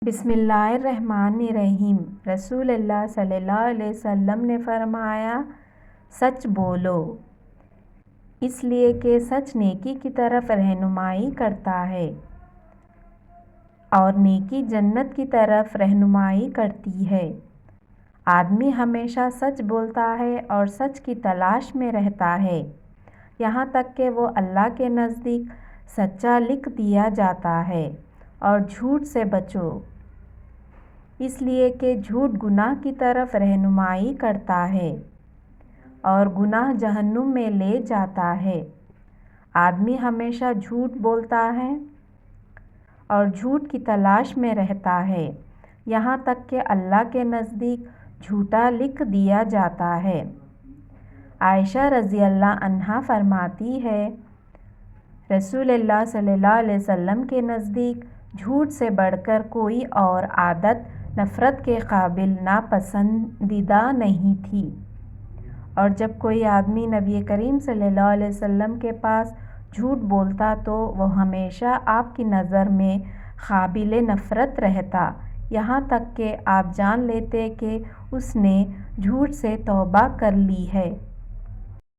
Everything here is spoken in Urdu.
بسم اللہ الرحمن الرحیم۔ رسول اللہ صلی اللہ علیہ وسلم نے فرمایا، سچ بولو، اس لیے کہ سچ نیکی کی طرف رہنمائی کرتا ہے اور نیکی جنت کی طرف رہنمائی کرتی ہے۔ آدمی ہمیشہ سچ بولتا ہے اور سچ کی تلاش میں رہتا ہے، یہاں تک کہ وہ اللہ کے نزدیک سچا لکھ دیا جاتا ہے۔ اور جھوٹ سے بچو، اس لیے کہ جھوٹ گناہ کی طرف رہنمائی کرتا ہے اور گناہ جہنم میں لے جاتا ہے۔ آدمی ہمیشہ جھوٹ بولتا ہے اور جھوٹ کی تلاش میں رہتا ہے، یہاں تک کہ اللہ کے نزدیک جھوٹا لکھ دیا جاتا ہے۔ عائشہ رضی اللہ عنہا فرماتی ہے، رسول اللہ صلی اللہ علیہ وسلم کے نزدیک جھوٹ سے بڑھ کر کوئی اور عادت نفرت کے قابل ناپسندیدہ نہیں تھی۔ اور جب کوئی آدمی نبی کریم صلی اللہ علیہ وسلم کے پاس جھوٹ بولتا تو وہ ہمیشہ آپ کی نظر میں قابل نفرت رہتا، یہاں تک کہ آپ جان لیتے کہ اس نے جھوٹ سے توبہ کر لی ہے۔